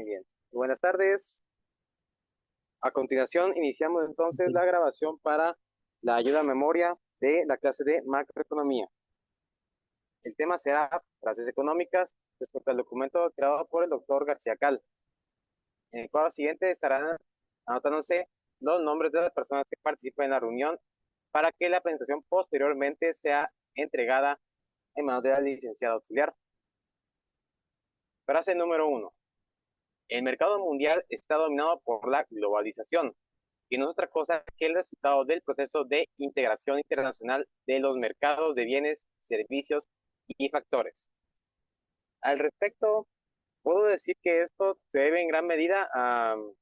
Muy bien. Buenas tardes. A continuación, iniciamos entonces la grabación para la ayuda a memoria de la clase de macroeconomía. El tema será frases económicas respecto al documento creado por el doctor García Cal. En el cuadro siguiente estarán anotándose los nombres de las personas que participan en la reunión para que la presentación posteriormente sea entregada en manos de la licenciada auxiliar. Frase número 1. El mercado mundial está dominado por la globalización, que no es otra cosa que el resultado del proceso de integración internacional de los mercados de bienes, servicios y factores. Al respecto, puedo decir que esto se debe en gran medida al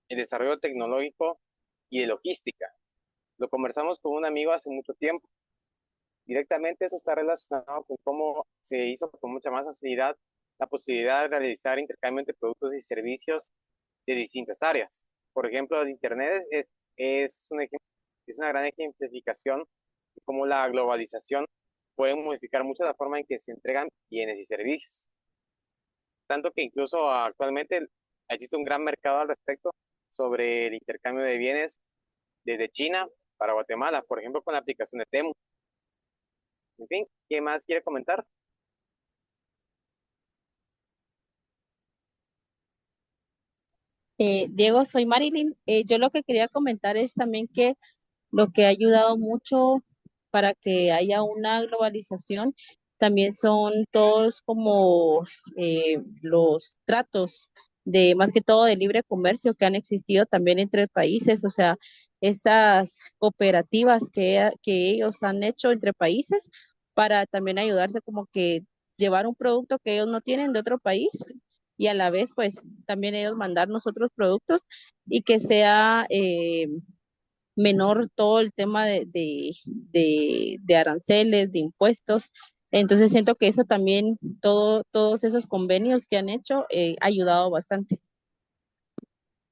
desarrollo tecnológico y de logística. Lo conversamos con un amigo hace mucho tiempo. Directamente eso está relacionado con cómo se hizo con mucha más facilidad la posibilidad de realizar intercambio entre productos y servicios de distintas áreas. Por ejemplo, el Internet es, un ejemplo, es una gran ejemplificación de cómo la globalización puede modificar mucho la forma en que se entregan bienes y servicios. Tanto que incluso actualmente existe un gran mercado al respecto sobre el intercambio de bienes desde China para Guatemala, por ejemplo, con la aplicación de Temu. En fin, ¿qué más quiere comentar? Diego, soy Marilyn. Yo lo que quería comentar es también que lo que ha ayudado mucho para que haya una globalización también son todos como los tratos de más que todo de libre comercio que han existido también entre países, o sea, esas cooperativas que ellos han hecho entre países para también ayudarse como que llevar un producto que ellos no tienen de otro país y a la vez pues también ellos mandarnos otros productos y que sea menor todo el tema de aranceles, de impuestos. Entonces siento que eso también, todos esos convenios que han hecho, ha ayudado bastante.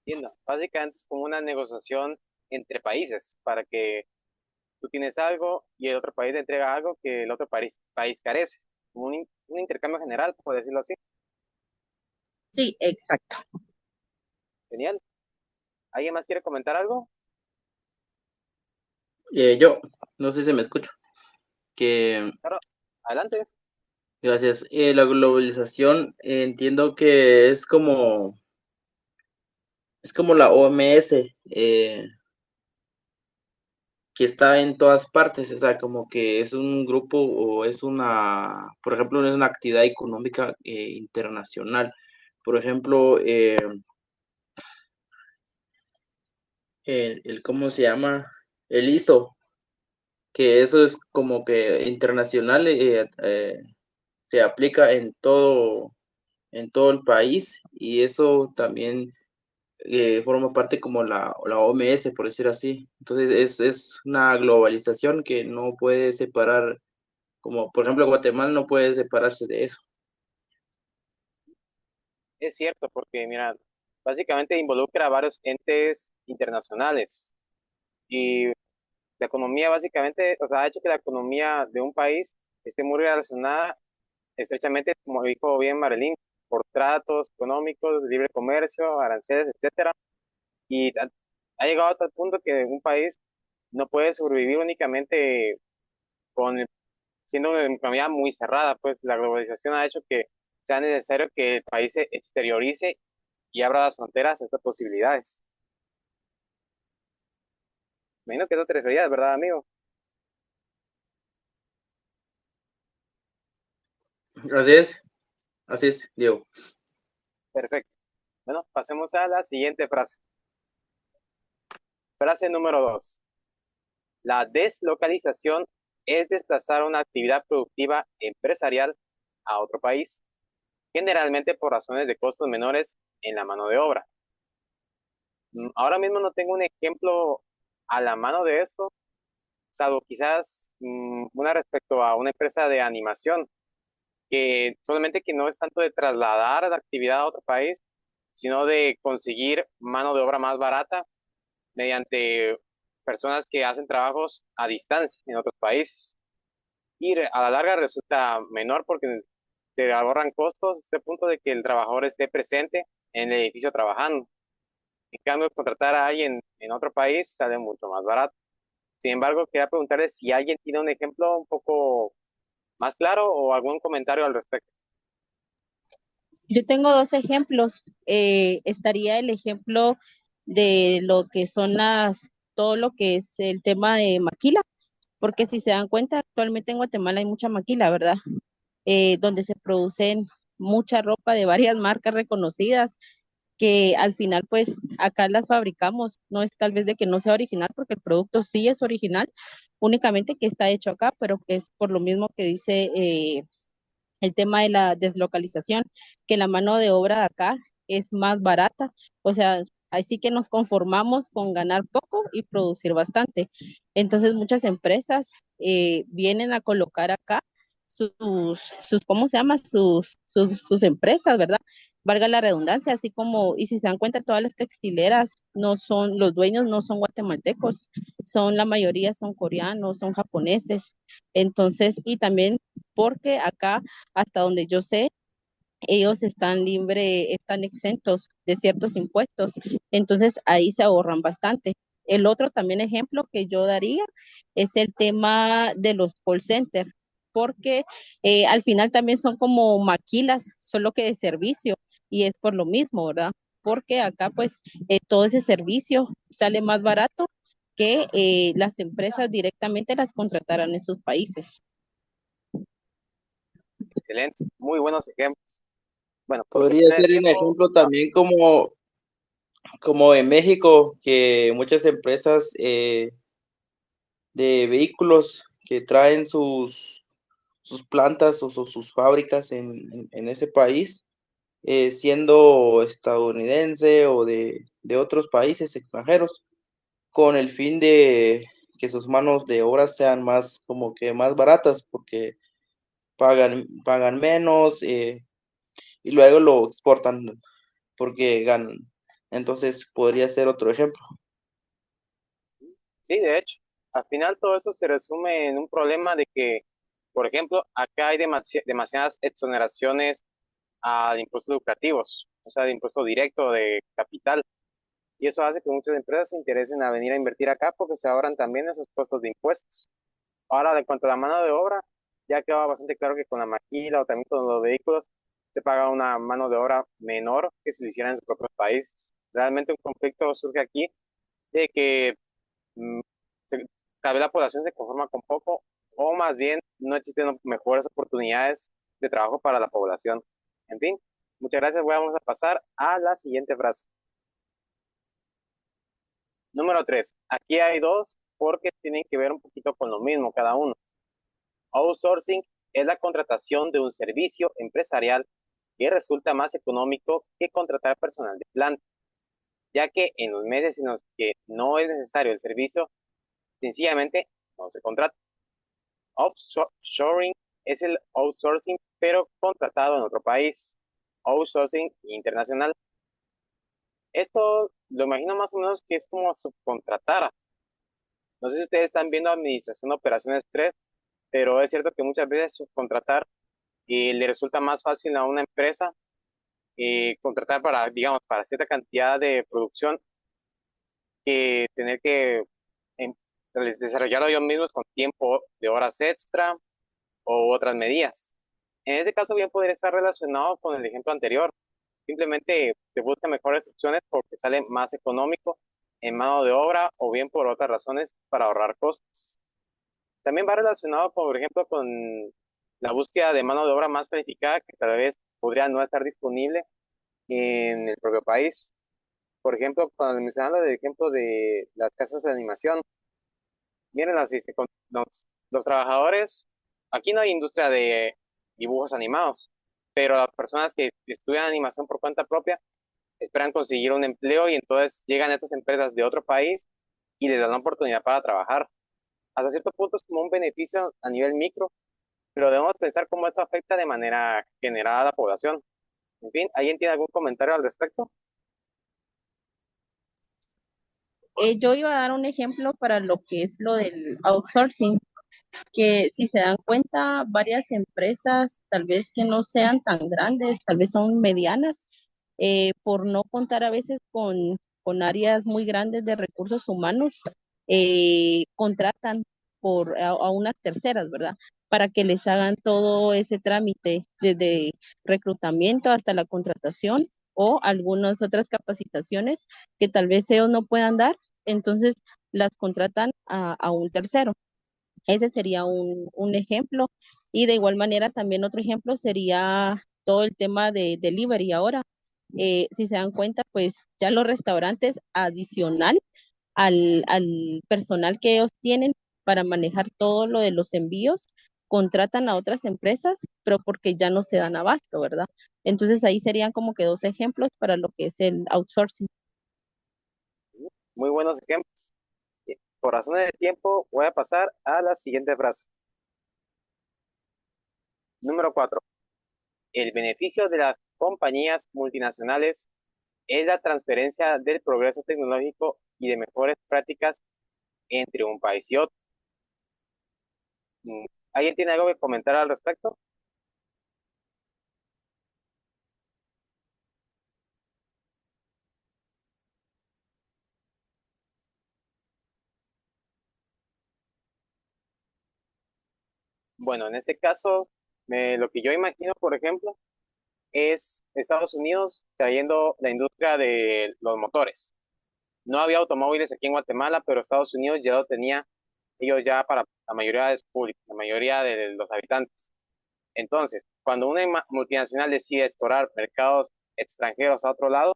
Entiendo. Básicamente es como una negociación entre países para que tú tienes algo y el otro país te entrega algo que el otro país carece. Como un intercambio general, por decirlo así. Sí, exacto. Genial. ¿Alguien más quiere comentar algo? Yo, no sé si me escucho, que Claro, adelante. gracias. La globalización entiendo que es como la OMS, que está en todas partes, o sea, como que es un grupo o es por ejemplo, es una actividad económica internacional. Por ejemplo, ¿cómo se llama? El ISO, que eso es como que internacional, se aplica en todo el país y eso también forma parte como la OMS, por decir así. Entonces es una globalización que no puede separar, como por ejemplo Guatemala no puede separarse de eso. Es cierto, porque mira, básicamente involucra a varios entes internacionales y la economía básicamente, o sea, ha hecho que la economía de un país esté muy relacionada estrechamente, como dijo bien Marilyn, por tratos económicos, libre comercio, aranceles, etcétera. Y ha llegado a tal punto que un país no puede sobrevivir únicamente con siendo una economía muy cerrada, pues la globalización ha hecho que sea necesario que el país se exteriorice y abra las fronteras a estas posibilidades. Me imagino que eso te referías, ¿verdad, amigo? Así es, así es, Diego. Perfecto. Bueno, pasemos a la siguiente frase. Frase número 2. La deslocalización es desplazar una actividad productiva empresarial a otro país, generalmente por razones de costos menores en la mano de obra. Ahora mismo no tengo un ejemplo a la mano de esto, salvo quizás una respecto a una empresa de animación, que solamente que no es tanto de trasladar la actividad a otro país, sino de conseguir mano de obra más barata mediante personas que hacen trabajos a distancia en otros países. Y a la larga resulta menor porque se ahorran costos, a este punto de que el trabajador esté presente en el edificio trabajando. En cambio, contratar a alguien en otro país sale mucho más barato. Sin embargo, quería preguntarle si alguien tiene un ejemplo un poco más claro o algún comentario al respecto. Yo tengo dos ejemplos. Estaría el ejemplo de lo que son todo lo que es el tema de maquila, porque si se dan cuenta, actualmente en Guatemala hay mucha maquila, ¿verdad? Donde se producen mucha ropa de varias marcas reconocidas, que al final, pues, acá las fabricamos. No es tal vez de que no sea original, porque el producto sí es original, únicamente que está hecho acá, pero que es por lo mismo que dice el tema de la deslocalización, que la mano de obra de acá es más barata, o sea, ahí sí que nos conformamos con ganar poco y producir bastante. Entonces muchas empresas vienen a colocar acá ¿cómo se llama? Sus empresas, ¿verdad? Valga la redundancia, así como, y si se dan cuenta, todas las textileras no son, los dueños no son guatemaltecos, la mayoría son coreanos, son japoneses. Entonces, y también porque acá, hasta donde yo sé, ellos están exentos de ciertos impuestos, entonces ahí se ahorran bastante. El otro también ejemplo que yo daría es el tema de los call centers, porque al final también son como maquilas, solo que de servicio, y es por lo mismo, ¿verdad? Porque acá pues todo ese servicio sale más barato que las empresas directamente las contrataran en sus países. Excelente, muy buenos ejemplos. Bueno, por Podría cuestiones de ser un tiempo, ejemplo también como en México, que muchas empresas de vehículos que traen sus plantas o sus fábricas en ese país, siendo estadounidense o de otros países extranjeros, con el fin de que sus manos de obra sean más como que más baratas porque pagan menos, y luego lo exportan porque ganan. Entonces podría ser otro ejemplo. sí, de hecho, al final todo esto se resume en un problema de que, por ejemplo, acá hay demasiadas exoneraciones de impuestos educativos, o sea, de impuesto directo de capital. Y eso hace que muchas empresas se interesen a venir a invertir acá porque se ahorran también esos costos de impuestos. Ahora, de cuanto a la mano de obra, ya queda bastante claro que con la maquila o también con los vehículos se paga una mano de obra menor que si lo hicieran en sus propios países. Realmente un conflicto surge aquí de que mm, se- tal vez la población se conforma con poco o más bien no existen mejores oportunidades de trabajo para la población. En fin, muchas gracias. Vamos a pasar a la siguiente frase. Número 3. Aquí hay dos porque tienen que ver un poquito con lo mismo cada uno. Outsourcing es la contratación de un servicio empresarial que resulta más económico que contratar personal de planta, ya que en los meses en los que no es necesario el servicio, sencillamente no se contrata. Offshoring es el outsourcing, pero contratado en otro país. Outsourcing internacional. Esto lo imagino más o menos que es como subcontratar. No sé si ustedes están viendo Administración de Operaciones 3, pero es cierto que muchas veces subcontratar le resulta más fácil a una empresa contratar para, digamos, para cierta cantidad de producción que tener que em, desarrollarlo ellos mismos con tiempo de horas extra o otras medidas. En este caso bien podría estar relacionado con el ejemplo anterior. Simplemente se buscan mejores opciones porque sale más económico en mano de obra o bien por otras razones para ahorrar costos. También va relacionado, por ejemplo, con la búsqueda de mano de obra más calificada que tal vez podría no estar disponible en el propio país. Por ejemplo, cuando mencionaba el ejemplo de las casas de animación, miren así, los trabajadores, aquí no hay industria de dibujos animados, pero las personas que estudian animación por cuenta propia esperan conseguir un empleo y entonces llegan a estas empresas de otro país y les dan la oportunidad para trabajar. Hasta cierto punto es como un beneficio a nivel micro, pero debemos pensar cómo esto afecta de manera general a la población. En fin, ¿alguien tiene algún comentario al respecto? Yo iba a dar un ejemplo para lo que es lo del outsourcing, que si se dan cuenta, varias empresas, tal vez que no sean tan grandes, tal vez son medianas, por no contar a veces con áreas muy grandes de recursos humanos, contratan a unas terceras, ¿verdad? Para que les hagan todo ese trámite, desde reclutamiento hasta la contratación o algunas otras capacitaciones que tal vez ellos no puedan dar, entonces las contratan a un tercero. Ese sería un ejemplo. Y de igual manera, también otro ejemplo sería todo el tema de delivery ahora. Si se dan cuenta, pues ya los restaurantes adicional al personal que ellos tienen para manejar todo lo de los envíos, contratan a otras empresas, pero porque ya no se dan abasto, ¿verdad? Entonces ahí serían como que dos ejemplos para lo que es el outsourcing. Muy buenos ejemplos. Por razones de tiempo, voy a pasar a la siguiente frase. Número 4. El beneficio de las compañías multinacionales es la transferencia del progreso tecnológico y de mejores prácticas entre un país y otro. ¿Alguien tiene algo que comentar al respecto? Bueno, en este caso, lo que yo imagino, por ejemplo, es Estados Unidos trayendo la industria de los motores. No había automóviles aquí en Guatemala, pero Estados Unidos ya lo tenía ellos ya para la mayoría de su público, la mayoría de los habitantes. Entonces, cuando una multinacional decide explorar mercados extranjeros a otro lado,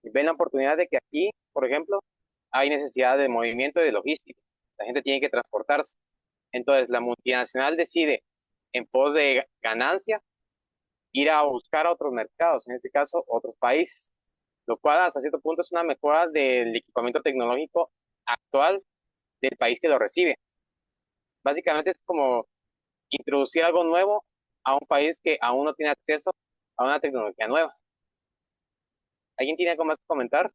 ven la oportunidad de que aquí, por ejemplo, hay necesidad de movimiento y de logística. La gente tiene que transportarse. Entonces, la multinacional decide, en pos de ganancia, ir a buscar a otros mercados, en este caso, otros países, lo cual hasta cierto punto es una mejora del equipamiento tecnológico actual del país que lo recibe. Básicamente es como introducir algo nuevo a un país que aún no tiene acceso a una tecnología nueva. ¿Alguien tiene algo más que comentar?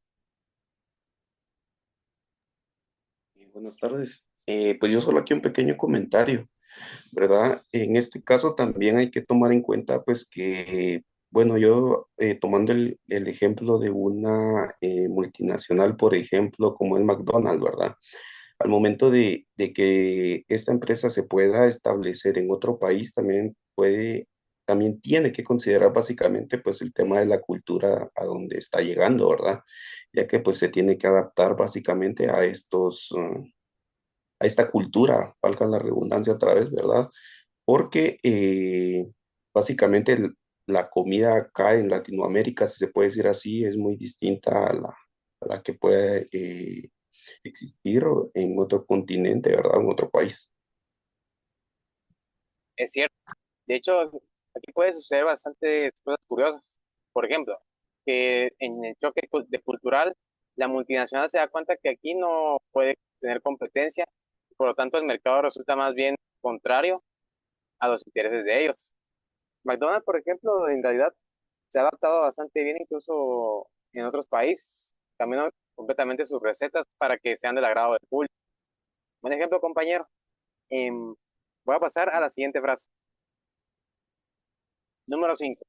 Buenas tardes. Pues yo solo aquí un pequeño comentario, ¿verdad? En este caso también hay que tomar en cuenta, pues que, bueno, yo tomando el ejemplo de una multinacional, por ejemplo, como es McDonald's, ¿verdad? Al momento de que esta empresa se pueda establecer en otro país, también tiene que considerar básicamente, pues, el tema de la cultura a donde está llegando, ¿verdad? Ya que, pues, se tiene que adaptar básicamente a a esta cultura, valga la redundancia otra vez, ¿verdad? Porque básicamente la comida acá en Latinoamérica, si se puede decir así, es muy distinta a la que puede existir en otro continente, ¿verdad? En otro país. Es cierto. De hecho, aquí puede suceder bastantes cosas curiosas. Por ejemplo, que en el choque de cultural, la multinacional se da cuenta que aquí no puede tener competencia, por lo tanto el mercado resulta más bien contrario a los intereses de ellos. McDonald's, por ejemplo, en realidad se ha adaptado bastante bien incluso en otros países, cambiando completamente sus recetas para que sean del agrado del público. Buen ejemplo, compañero. Em, Voy a pasar a la siguiente frase. Número 5.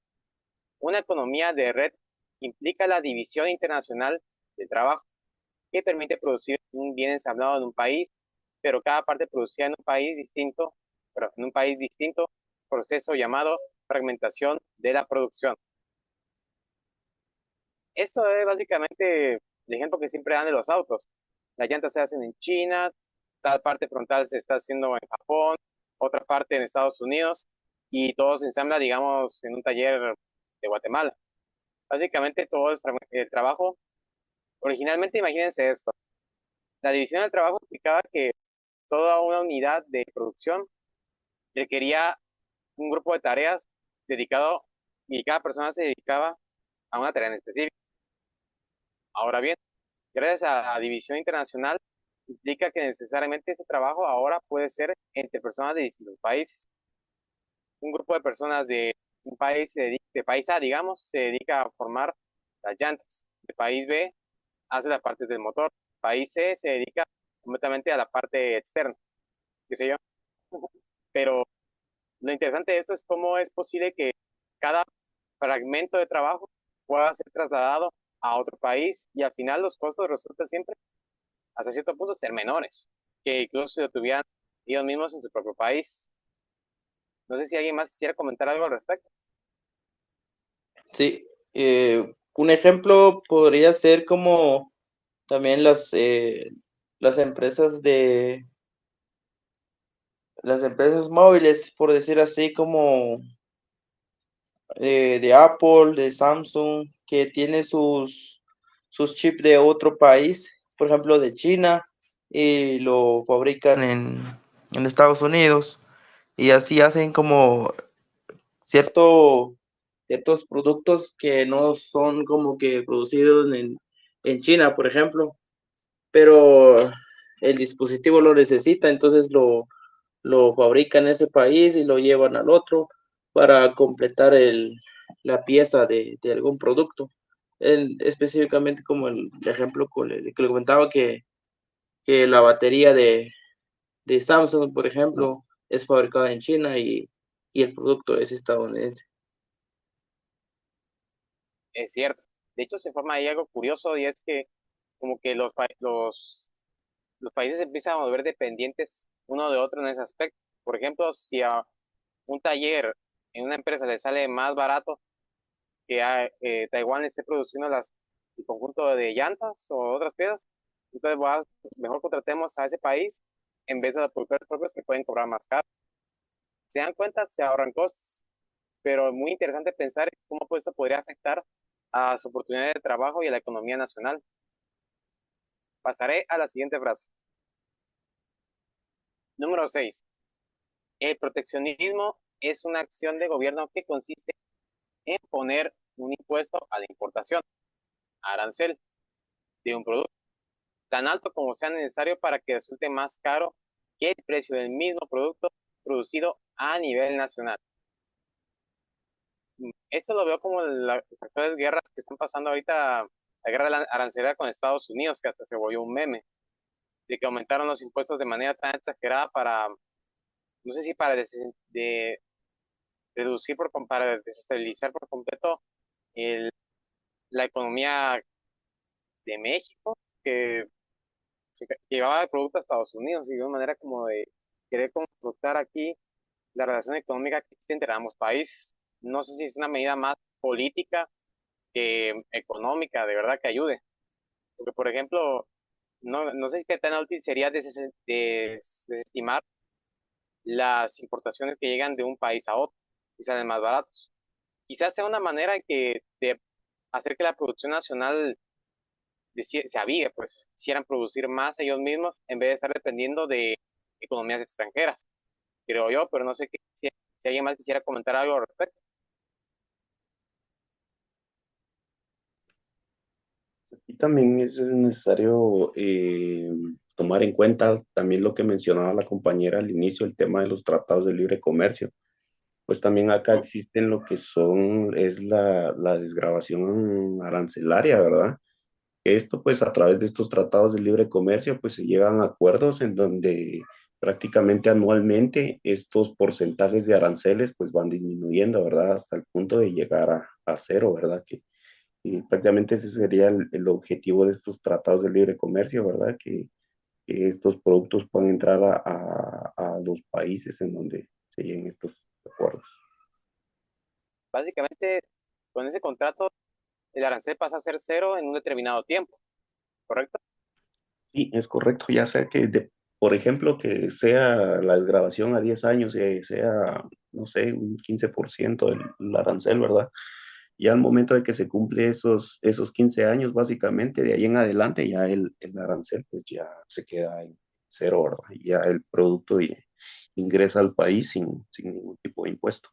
Una economía de red implica la división internacional del trabajo, que permite producir un bien ensamblado en un país, pero cada parte producida en un país distinto, proceso llamado fragmentación de la producción. Esto es básicamente el ejemplo que siempre dan de los autos. Las llantas se hacen en China, tal parte frontal se está haciendo en Japón, otra parte en Estados Unidos, y todo se ensambla, digamos, en un taller de Guatemala. Básicamente todo el trabajo, originalmente imagínense esto, la división del trabajo implicaba que toda una unidad de producción requería un grupo de tareas dedicado y cada persona se dedicaba a una tarea en específico. Ahora bien, gracias a la división internacional, implica que necesariamente ese trabajo ahora puede ser entre personas de distintos países. Un grupo de personas de un país, de país A, digamos, se dedica a formar las llantas. De país B hace la parte del motor. País C se dedica completamente a la parte externa, qué sé yo. Pero lo interesante de esto es cómo es posible que cada fragmento de trabajo pueda ser trasladado a otro país y al final los costos resultan siempre, hasta cierto punto, ser menores que incluso si lo tuvieran ellos mismos en su propio país. No sé si alguien más quisiera comentar algo al respecto. Sí, un ejemplo podría ser como también las empresas las empresas móviles, por decir así, como de Apple, de Samsung, que tiene sus chips de otro país, por ejemplo de China, y lo fabrican en Estados Unidos, y así hacen como cierto, ciertos productos que no son como que producidos en China, por ejemplo, pero el dispositivo lo necesita, entonces lo fabrican en ese país y lo llevan al otro para completar la pieza de algún producto. Específicamente como el ejemplo que le comentaba que la batería de Samsung, por ejemplo, es fabricada en China y el producto es estadounidense. Es cierto. De hecho, se forma ahí algo curioso y es que como que los países empiezan a volver dependientes uno de otro en ese aspecto. Por ejemplo, si a un taller en una empresa le sale más barato que a Taiwán esté produciendo el conjunto de llantas o otras piezas, entonces mejor contratemos a ese país en vez de los productores propios que pueden cobrar más caro. Se dan cuenta, se ahorran costos, pero es muy interesante pensar cómo pues, esto podría afectar a su oportunidad de trabajo y a la economía nacional. Pasaré a la siguiente frase. Número 6. El proteccionismo es una acción de gobierno que consiste en poner un impuesto a la importación, arancel, de un producto, tan alto como sea necesario para que resulte más caro que el precio del mismo producto producido a nivel nacional. Esto lo veo como las actuales guerras que están pasando ahorita, la guerra arancelaria con Estados Unidos, que hasta se volvió un meme, de que aumentaron los impuestos de manera tan exagerada para, no sé si para reducir, para desestabilizar por completo el, la economía de México, que que llevaba el producto a Estados Unidos y de una manera como de querer confrontar aquí la relación económica que existe entre ambos países. No sé si es una medida más política que económica, de verdad que ayude. Porque, por ejemplo, no sé si qué tan útil sería desestimar las importaciones que llegan de un país a otro y salen más baratos. Quizás sea una manera de hacer que la producción nacional se avive, pues quisieran producir más ellos mismos en vez de estar dependiendo de economías extranjeras, creo yo, pero no sé si alguien más quisiera comentar algo al respecto. Y también es necesario tomar en cuenta también lo que mencionaba la compañera al inicio, el tema de los tratados de libre comercio. Pues también acá Ujú. existen lo que es la desgravación arancelaria, ¿verdad? Esto pues a través de estos tratados de libre comercio pues se llegan a acuerdos en donde prácticamente anualmente estos porcentajes de aranceles pues van disminuyendo, ¿verdad? Hasta el punto de llegar a cero, ¿verdad? Y prácticamente ese sería el objetivo de estos tratados de libre comercio, ¿verdad? Que estos productos puedan entrar a los países en donde se lleguen estos acuerdos. Básicamente, con ese contrato, el arancel pasa a ser cero en un determinado tiempo, ¿correcto? Sí, es correcto, ya sea por ejemplo, que sea la desgravación a 10 años, sea, no sé, un 15% del arancel, ¿verdad? Ya al momento de que se cumple esos 15 años, básicamente, de ahí en adelante, ya el arancel pues ya se queda en cero, ¿verdad? Y ya el producto ingresa al país sin ningún tipo de impuesto.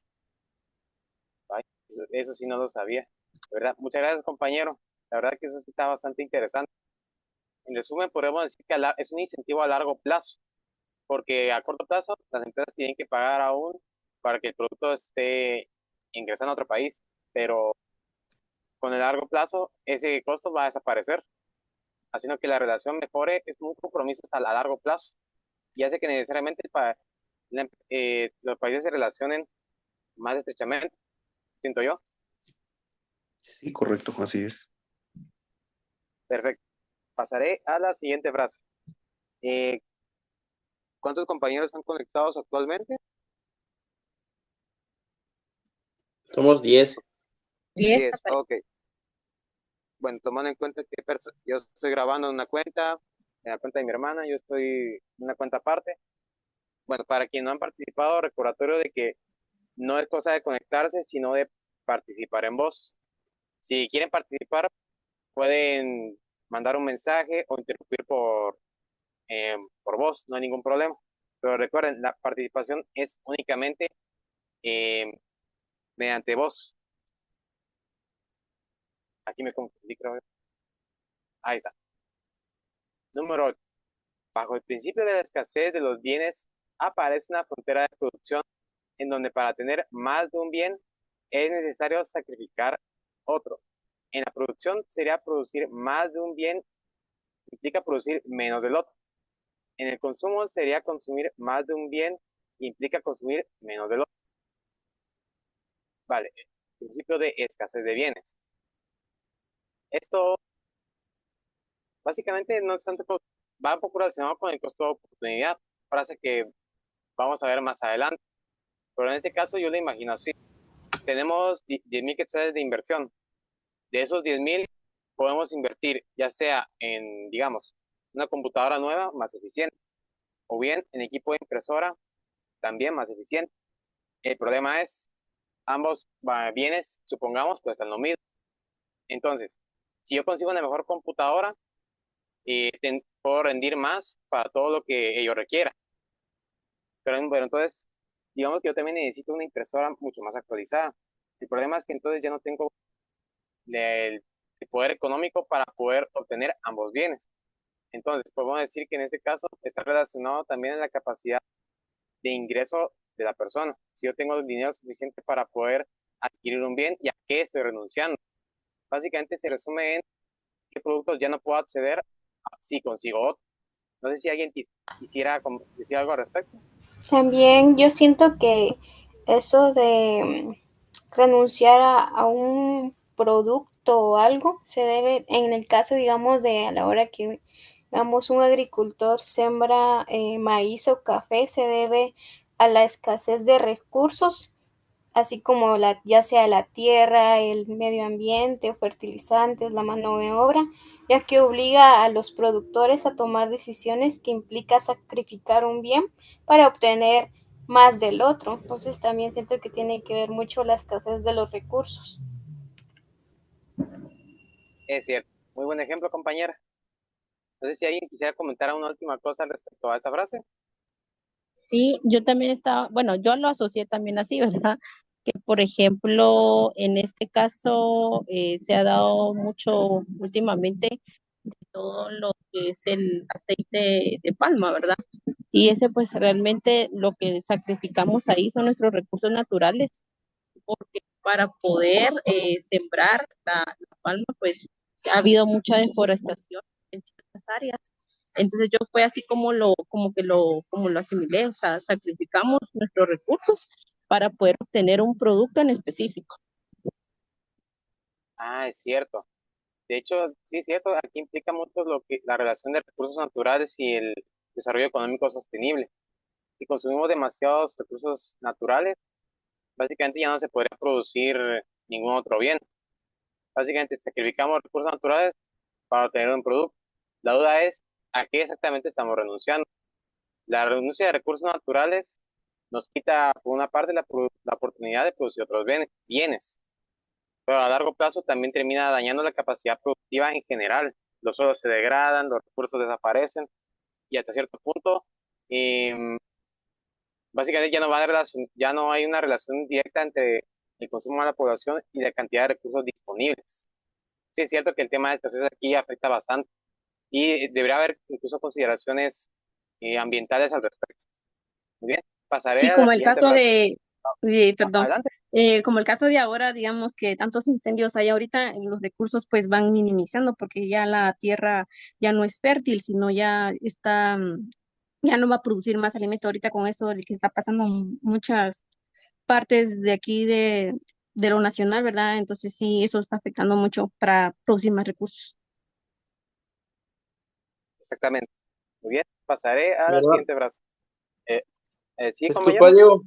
Ay, eso sí no lo sabía, ¿verdad? Muchas gracias, compañero. La verdad que eso sí está bastante interesante. En resumen, podemos decir que es un incentivo a largo plazo, porque a corto plazo las empresas tienen que pagar aún para que el producto esté ingresando a otro país, pero con el largo plazo ese costo va a desaparecer, haciendo que la relación mejore. Es un compromiso hasta a largo plazo y hace que necesariamente los países se relacionen más estrechamente, siento yo. Sí, correcto, así es. Perfecto. Pasaré a la siguiente frase. Eh, ¿Cuántos compañeros están conectados actualmente? Somos 10. 10, 10. Ok. Bueno, tomando en cuenta que yo estoy grabando en una cuenta, en la cuenta de mi hermana, yo estoy en una cuenta aparte. Bueno, para quienes no han participado, recordatorio de que no es cosa de conectarse, sino de participar en voz. Si quieren participar, pueden mandar un mensaje o interrumpir por voz, no hay ningún problema. Pero recuerden, la participación es únicamente eh, mediante voz. Aquí me confundí, creo. Ahí está. Número 8. Bajo el principio de la escasez de los bienes, aparece una frontera de producción en donde para tener más de un bien es necesario sacrificar otro. En la producción sería producir más de un bien, implica producir menos del otro. En el consumo sería consumir más de un bien, implica consumir menos del otro. Vale, principio de escasez de bienes. Esto básicamente no es tanto, va un poco relacionado con el costo de oportunidad, frase que vamos a ver más adelante. Pero en este caso yo lo imagino así. Tenemos 10.000 quetzales de inversión. De esos 10.000 podemos invertir ya sea en, digamos, una computadora nueva más eficiente o bien en equipo de impresora también más eficiente. El problema es, ambos bienes, supongamos, cuestan lo mismo. Entonces, si yo consigo una mejor computadora, puedo rendir más para todo lo que ello requiera. Pero bueno, entonces, digamos que yo también necesito una impresora mucho más actualizada. El problema es que entonces ya no tengo el poder económico para poder obtener ambos bienes. Entonces, podemos decir que en este caso está relacionado también en la capacidad de ingreso de la persona. Si yo tengo el dinero suficiente para poder adquirir un bien, ¿y a qué estoy renunciando? Básicamente se resume en qué productos ya no puedo acceder si consigo otro. No sé si alguien quisiera decir algo al respecto. También yo siento que eso de renunciar a un producto o algo se debe, en el caso, digamos, de a la hora que, digamos, un agricultor sembra maíz o café, se debe a la escasez de recursos, así como ya sea la tierra, el medio ambiente, fertilizantes, la mano de obra, ya que obliga a los productores a tomar decisiones que implica sacrificar un bien para obtener más del otro. Entonces también siento que tiene que ver mucho la escasez de los recursos. Es cierto. Muy buen ejemplo, compañera. No sé si alguien quisiera comentar una última cosa respecto a esta frase. Sí, yo también estaba, bueno, yo lo asocié también así, ¿verdad? Que por ejemplo, en este caso se ha dado mucho últimamente de todo lo que es el aceite de palma, ¿verdad? Y ese pues realmente lo que sacrificamos ahí son nuestros recursos naturales, porque para poder sembrar la palma pues ha habido mucha deforestación en ciertas áreas. Entonces yo fue así como lo asimilé, o sea, sacrificamos nuestros recursos para poder obtener un producto en específico. Ah, es cierto. De hecho, sí es cierto, aquí implica mucho la relación de recursos naturales y el desarrollo económico sostenible. Si consumimos demasiados recursos naturales, básicamente ya no se podría producir ningún otro bien. Básicamente sacrificamos recursos naturales para obtener un producto. La duda es a qué exactamente estamos renunciando. La renuncia de recursos naturales nos quita, por una parte, la oportunidad de producir otros bienes, pero a largo plazo también termina dañando la capacidad productiva en general. Los suelos se degradan, los recursos desaparecen y hasta cierto punto, eh, básicamente ya no hay una relación directa entre el consumo de la población y la cantidad de recursos disponibles. Sí, es cierto que el tema de escasez aquí afecta bastante y debería haber incluso consideraciones ambientales al respecto. Muy bien, pasaré Sí, a la como el siguiente caso frase. perdón, Adelante. como el caso de ahora, digamos que tantos incendios hay ahorita, los recursos pues van minimizando porque ya la tierra ya no es fértil, sino ya está, ya no va a producir más alimento ahorita con esto que está pasando en muchas partes de aquí de lo nacional, ¿verdad? Entonces sí, eso está afectando mucho para producir más recursos. Exactamente. Muy bien, pasaré a la Mira, siguiente frase. Sí, disculpa, compañero. Diego.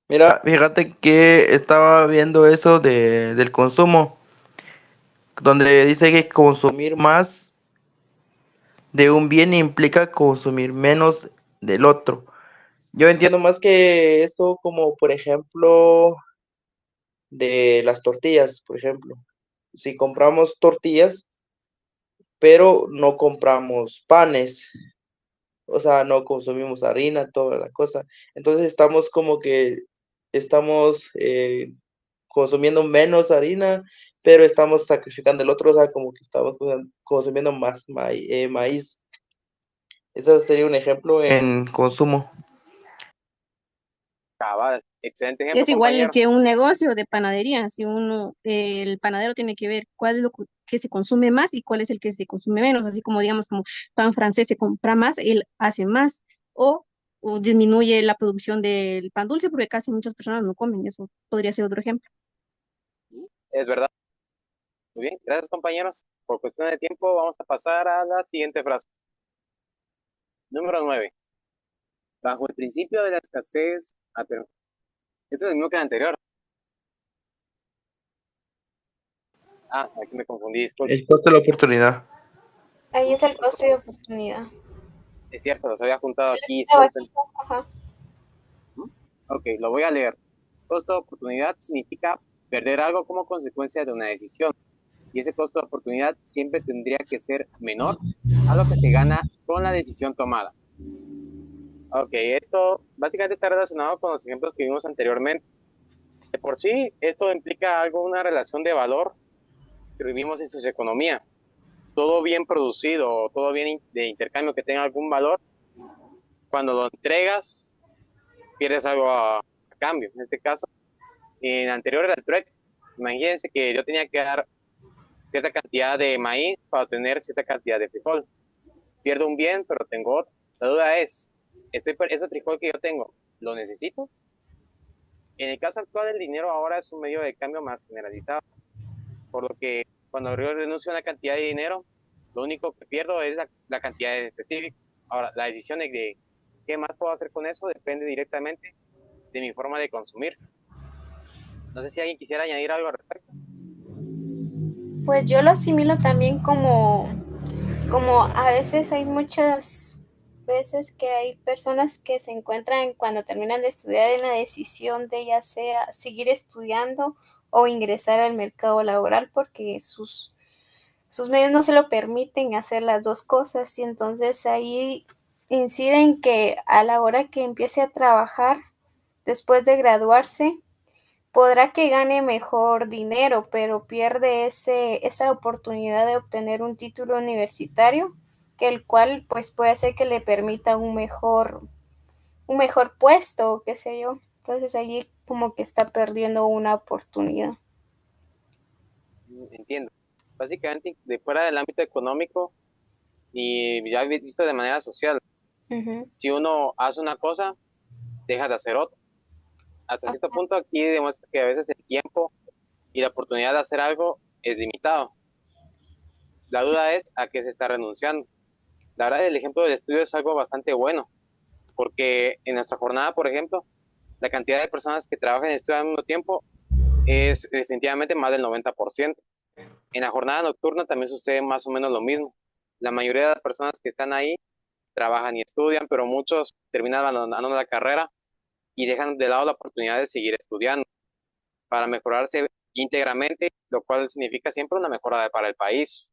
Mira, fíjate que estaba viendo eso del consumo, donde dice que consumir más de un bien implica consumir menos del otro. Yo entiendo más que eso como, por ejemplo, de las tortillas, por ejemplo. Si compramos tortillas, pero no compramos panes, o sea, no consumimos harina, toda la cosa. Entonces estamos como que estamos consumiendo menos harina, pero estamos sacrificando el otro, o sea, como que estamos consumiendo más maíz. Eso sería un ejemplo en consumo. Cabal, excelente ejemplo, Es igual compañero. que un negocio de panadería, si uno, el panadero tiene que ver cuál es que se consume más y cuál es el que se consume menos, así como digamos como pan francés se compra más, él hace más, o disminuye la producción del pan dulce porque casi muchas personas no comen, eso podría ser otro ejemplo. Es verdad. Muy bien, gracias, compañeros. Por cuestión de tiempo, vamos a pasar a la siguiente frase. Número 9. Bajo el principio de la escasez. Pero esto es el mismo que el anterior. Aquí me confundí, disculpe. El costo de la oportunidad. Ahí es el costo de oportunidad. Es cierto, los había juntado aquí, Estaba disculpen. aquí, ajá. Ok, lo voy a leer. Costo de oportunidad significa perder algo como consecuencia de una decisión. Y ese costo de oportunidad siempre tendría que ser menor a lo que se gana con la decisión tomada. Ok, esto básicamente está relacionado con los ejemplos que vimos anteriormente. De por sí, esto implica algo, una relación de valor que vivimos en socioeconomía. Todo bien producido, todo bien de intercambio que tenga algún valor, cuando lo entregas, pierdes algo a cambio. En este caso, en anterior era el trueque. Imagínense que yo tenía que dar cierta cantidad de maíz para obtener cierta cantidad de frijol. Pierdo un bien, pero tengo otro. La duda es, ¿ese frijol que yo tengo, lo necesito? En el caso actual, el dinero ahora es un medio de cambio más generalizado, por lo que cuando yo renuncio a una cantidad de dinero, lo único que pierdo es la cantidad específica. Ahora, la decisión de qué más puedo hacer con eso depende directamente de mi forma de consumir. No sé si alguien quisiera añadir algo al respecto. Pues yo lo asimilo también como a veces hay muchas veces que hay personas que se encuentran cuando terminan de estudiar en la decisión de ya sea seguir estudiando o ingresar al mercado laboral porque sus medios no se lo permiten hacer las dos cosas y entonces ahí inciden que a la hora que empiece a trabajar después de graduarse, podrá que gane mejor dinero, pero pierde esa oportunidad de obtener un título universitario, que el cual pues puede ser que le permita un mejor puesto, qué sé yo. Entonces allí como que está perdiendo una oportunidad. Entiendo. Básicamente, de fuera del ámbito económico y ya visto de manera social, Uh-huh. si uno hace una cosa, deja de hacer otra. Hasta cierto punto aquí demuestra que a veces el tiempo y la oportunidad de hacer algo es limitado. La duda es a qué se está renunciando. La verdad, el ejemplo del estudio es algo bastante bueno, porque en nuestra jornada, por ejemplo, la cantidad de personas que trabajan y estudian al mismo tiempo es definitivamente más del 90%. En la jornada nocturna también sucede más o menos lo mismo. La mayoría de las personas que están ahí trabajan y estudian, pero muchos terminan abandonando la carrera y dejan de lado la oportunidad de seguir estudiando para mejorarse íntegramente, lo cual significa siempre una mejora para el país.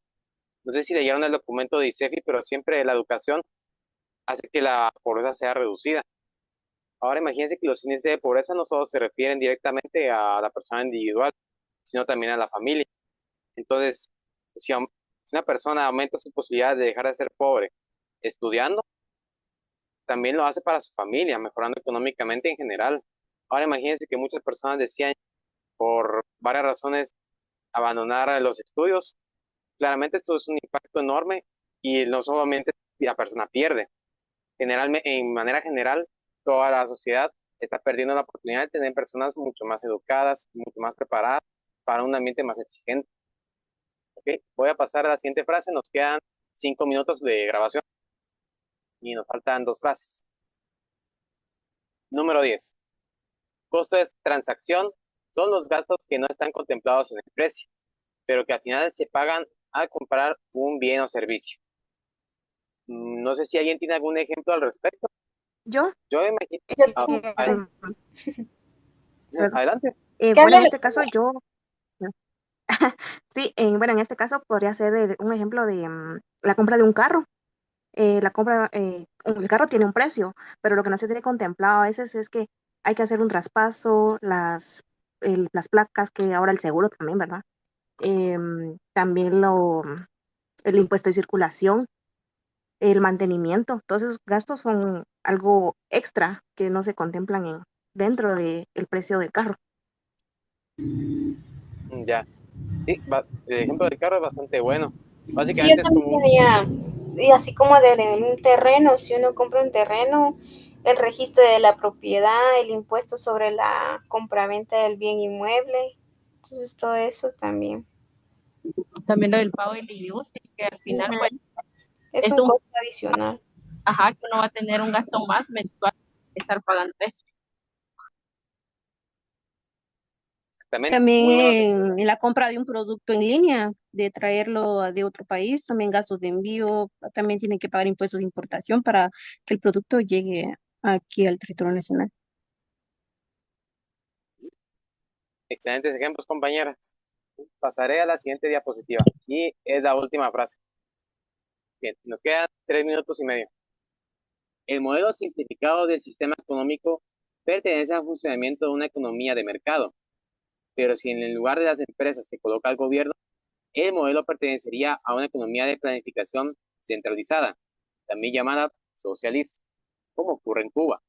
No sé si leyeron el documento de ICEFI, pero siempre la educación hace que la pobreza sea reducida. Ahora imagínense que los índices de pobreza no solo se refieren directamente a la persona individual, sino también a la familia. Entonces, si una persona aumenta su posibilidad de dejar de ser pobre estudiando, también lo hace para su familia, mejorando económicamente en general. Ahora imagínense que muchas personas decían por varias razones abandonar los estudios. Claramente esto es un impacto enorme y no solamente la persona pierde, generalmente, en manera general, toda la sociedad está perdiendo la oportunidad de tener personas mucho más educadas, mucho más preparadas para un ambiente más exigente. ¿Ok? Voy a pasar a la siguiente frase. Nos quedan 5 minutos de grabación y nos faltan 2 frases. Número 10. Costo de transacción son los gastos que no están contemplados en el precio, pero que al final se pagan al comprar un bien o servicio. No sé si alguien tiene algún ejemplo al respecto. Yo, Yo imagino. Yo eh, tengo perdón. Adelante. ¿Qué Bueno, habla en la este caso yo, sí, bueno, en este caso podría ser un ejemplo de la compra de un carro. El carro tiene un precio, pero lo que no se tiene contemplado a veces es que hay que hacer un traspaso, las placas, que ahora el seguro también, ¿verdad? También el impuesto de circulación, el mantenimiento, todos esos gastos son algo extra que no se contemplan dentro del precio del carro. Ya. Sí, el ejemplo del carro es bastante bueno. Sí, yo Básicamente es también como un. tenía, y así como de un terreno, si uno compra un terreno, el registro de la propiedad, el impuesto sobre la compraventa del bien inmueble, entonces todo eso también. También lo del pago del IBU, que al final, Ujú. pues, Es es un un, costo adicional. ajá, que uno va a tener un gasto más mensual que estar pagando eso. También muy buenos. También en la compra de un producto en línea, de traerlo de otro país, también gastos de envío, también tienen que pagar impuestos de importación para que el producto llegue aquí al territorio nacional. Excelentes ejemplos, compañeras. Pasaré a la siguiente diapositiva. Y es la última frase. Bien, nos quedan 3 minutos y medio. El modelo simplificado del sistema económico pertenece al funcionamiento de una economía de mercado, pero si en el lugar de las empresas se coloca el gobierno, el modelo pertenecería a una economía de planificación centralizada, también llamada socialista, como ocurre en Cuba.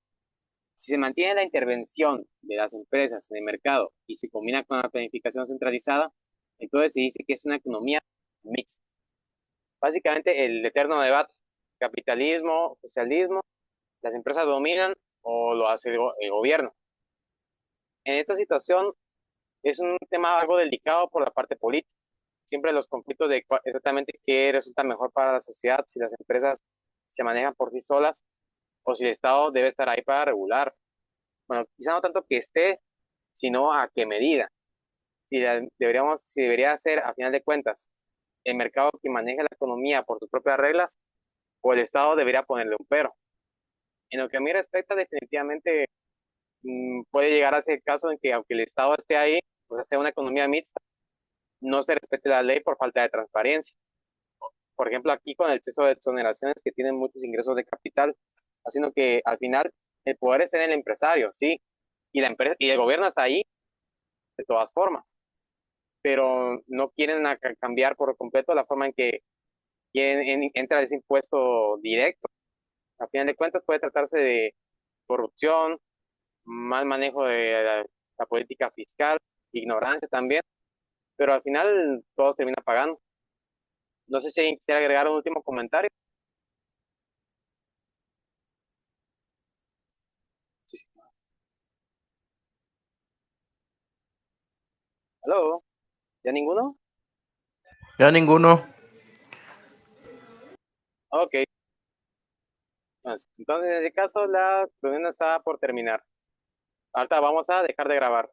Si se mantiene la intervención de las empresas en el mercado y se combina con la planificación centralizada, entonces se dice que es una economía mixta. Básicamente el eterno debate, capitalismo, socialismo, las empresas dominan o lo hace el gobierno. En esta situación es un tema algo delicado por la parte política. Siempre los conflictos de exactamente qué resulta mejor para la sociedad, si las empresas se manejan por sí solas o si el Estado debe estar ahí para regular. Bueno, quizá no tanto que esté, sino a qué medida. Si debería ser, a final de cuentas, el mercado que maneja la economía por sus propias reglas o el Estado debería ponerle un pero. En lo que a mí respecta, definitivamente puede llegar a ser el caso en que aunque el Estado esté ahí, pues sea una economía mixta, no se respete la ley por falta de transparencia. Por ejemplo, aquí con el exceso de exoneraciones que tienen muchos ingresos de capital, haciendo que al final el poder esté en el empresario, sí, y la empresa y el gobierno está ahí de todas formas, pero no quieren cambiar por completo la forma en que entra ese impuesto directo. A final de cuentas puede tratarse de corrupción, mal manejo de la política fiscal, ignorancia también, pero al final todos terminan pagando. No sé si alguien quisiera agregar un último comentario. Sí, sí. ¿Aló? ¿Ya ninguno? Ya ninguno. Ok. Pues, entonces, en ese caso, la reunión está por terminar. Ahorita vamos a dejar de grabar.